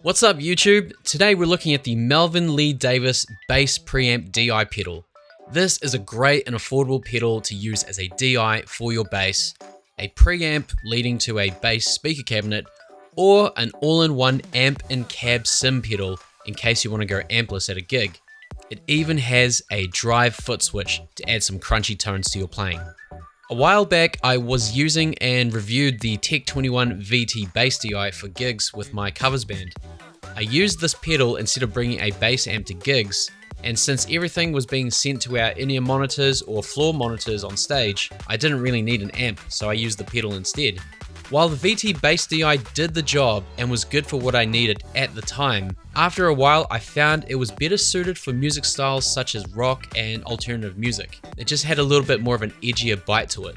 What's up YouTube? Today we're looking at the Melvin Lee Davis Bass Preamp DI pedal. This is a great and affordable pedal to use as a DI for your bass, a preamp leading to a bass speaker cabinet, or an all-in-one amp and cab sim pedal in case you want to go ampless at a gig. It even has a drive foot switch to add some crunchy tones to your playing. A while back, I was using and reviewed the Tech 21 VT Bass DI for gigs with my covers band. I used this pedal instead of bringing a bass amp to gigs, and since everything was being sent to our in-ear monitors or floor monitors on stage, I didn't really need an amp, so I used the pedal instead. While the VT Bass DI did the job and was good for what I needed at the time, after a while I found it was better suited for music styles such as rock and alternative music. It just had a little bit more of an edgier bite to it.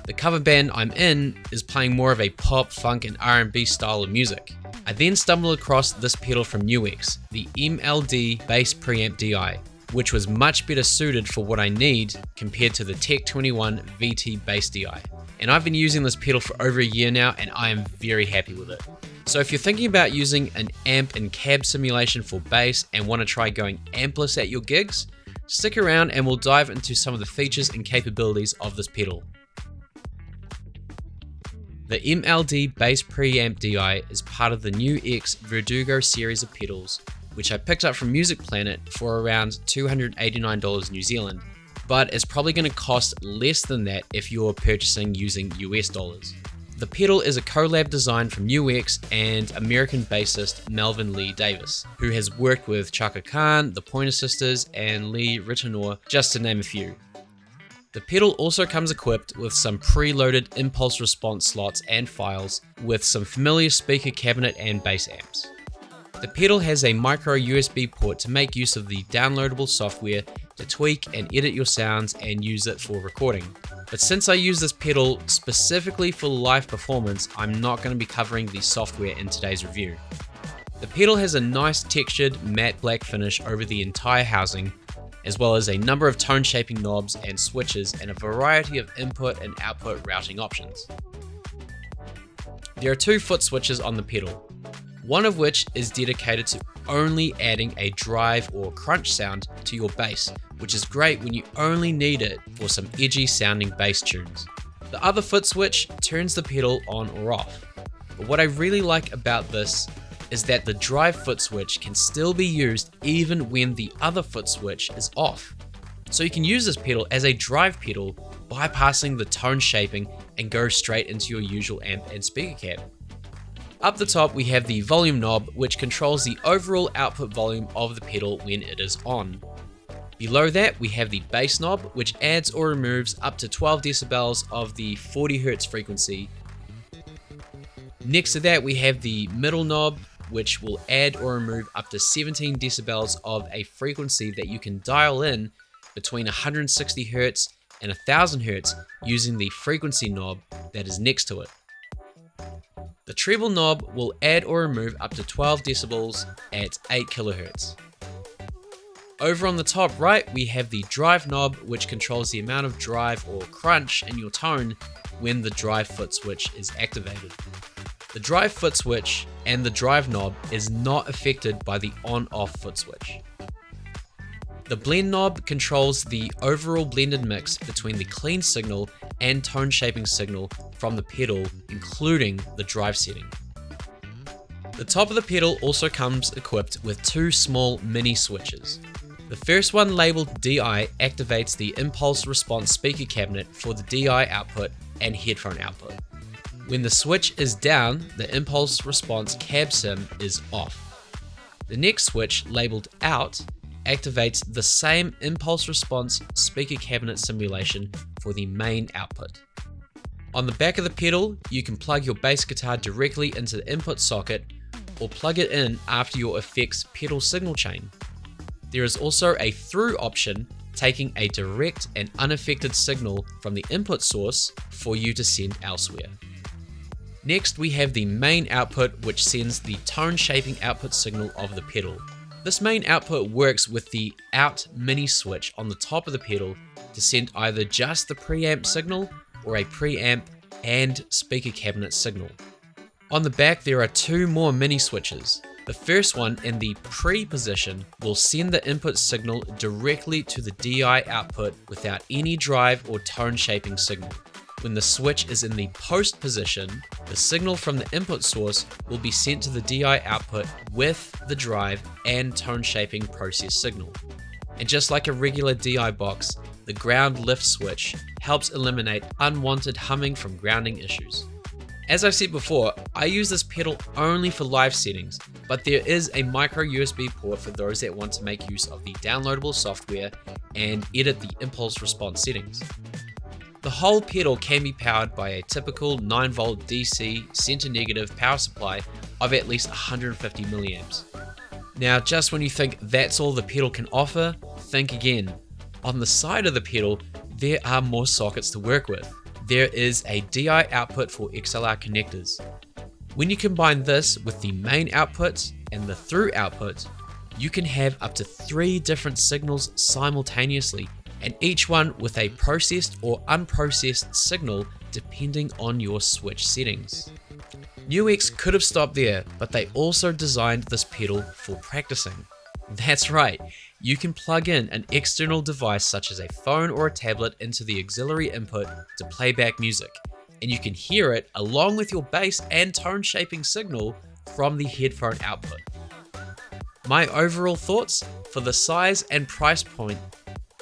The cover band I'm in is playing more of a pop, funk and R&B style of music. I then stumbled across this pedal from NUX, the MLD Bass Preamp DI, which was much better suited for what I need compared to the Tech 21 VT Bass DI. And I've been using this pedal for over a year now and I am very happy with it. So if you're thinking about using an amp and cab simulation for bass and want to try going ampless at your gigs, stick around and we'll dive into some of the features and capabilities of this pedal. The MLD Bass Preamp DI is part of the NUX Verdugo series of pedals, which I picked up from Music Planet for around $289 New Zealand, but it's probably going to cost less than that if you're purchasing using US dollars. The pedal is a collab design from NUX and American bassist Melvin Lee Davis, who has worked with Chaka Khan, the Pointer Sisters, and Lee Ritenour, just to name a few. The pedal also comes equipped with some preloaded impulse response slots and files with some familiar speaker cabinet and bass amps. The pedal has a micro USB port to make use of the downloadable software to tweak and edit your sounds and use it for recording. But since I use this pedal specifically for live performance, I'm not going to be covering the software in today's review. The pedal has a nice textured matte black finish over the entire housing, as well as a number of tone shaping knobs and switches and a variety of input and output routing options. There are two foot switches on the pedal, one of which is dedicated to only adding a drive or crunch sound to your bass, which is great when you only need it for some edgy sounding bass tunes. The other foot switch turns the pedal on or off, but what I really like about this is that the drive foot switch can still be used even when the other foot switch is off. So you can use this pedal as a drive pedal, bypassing the tone shaping and go straight into your usual amp and speaker cab. Up the top we have the volume knob, which controls the overall output volume of the pedal when it is on. Below that we have the bass knob, which adds or removes up to 12 decibels of the 40 Hz frequency. Next to that we have the middle knob, which will add or remove up to 17 decibels of a frequency that you can dial in between 160 Hz and 1000 Hz using the frequency knob that is next to it. The treble knob will add or remove up to 12 decibels at 8 kHz. Over on the top right, we have the drive knob, which controls the amount of drive or crunch in your tone when the drive foot switch is activated. The drive foot switch and the drive knob is not affected by the on-off foot switch. The blend knob controls the overall blended mix between the clean signal and tone shaping signal from the pedal, including the drive setting. The top of the pedal also comes equipped with two small mini switches. The first one, labeled DI, activates the impulse response speaker cabinet for the DI output and headphone output. When the switch is down, the impulse response cab sim is off. The next switch, labeled out, activates the same impulse response speaker cabinet simulation for the main output. On the back of the pedal, you can plug your bass guitar directly into the input socket or plug it in after your effects pedal signal chain. There is also a through option, taking a direct and unaffected signal from the input source for you to send elsewhere. Next we have the main output, which sends the tone shaping output signal of the pedal. This main output works with the out mini switch on the top of the pedal to send either just the preamp signal or a preamp and speaker cabinet signal. On the back there are two more mini switches. The first one, in the pre position, will send the input signal directly to the DI output without any drive or tone shaping signal. When the switch is in the post position, the signal from the input source will be sent to the DI output with the drive and tone shaping process signal. And just like a regular DI box, the ground lift switch helps eliminate unwanted humming from grounding issues. As I've said before, I use this pedal only for live settings, but there is a micro USB port for those that want to make use of the downloadable software and edit the impulse response settings. The whole pedal can be powered by a typical 9V DC center negative power supply of at least 150 milliamps. Now, just when you think that's all the pedal can offer, think again. On the side of the pedal, there are more sockets to work with. There is a DI output for XLR connectors. When you combine this with the main outputs and the through outputs, you can have up to 3 different signals simultaneously, and each one with a processed or unprocessed signal depending on your switch settings. NUX could have stopped there, but they also designed this pedal for practicing. That's right, you can plug in an external device such as a phone or a tablet into the auxiliary input to play back music, and you can hear it along with your bass and tone shaping signal from the headphone output. My overall thoughts, for the size and price point,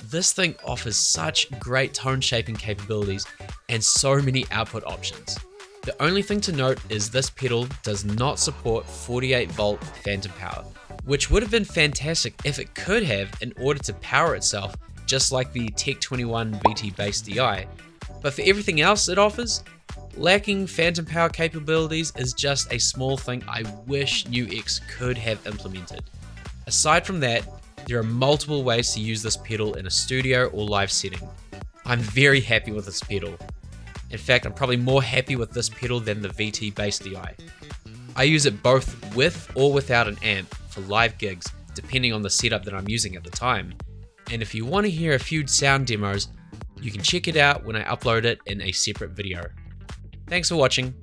this thing offers such great tone shaping capabilities and so many output options. The only thing to note is this pedal does not support 48V phantom power, which would have been fantastic if it could have in order to power itself, just like the Tech 21 VT Bass DI. But for everything else it offers, lacking phantom power capabilities is just a small thing I wish NUX could have implemented. Aside from that, there are multiple ways to use this pedal in a studio or live setting. I'm very happy with this pedal. In fact, I'm probably more happy with this pedal than the VT Bass DI. I use it both with or without an amp for live gigs, depending on the setup that I'm using at the time. And if you want to hear a few sound demos, you can check it out when I upload it in a separate video. Thanks for watching.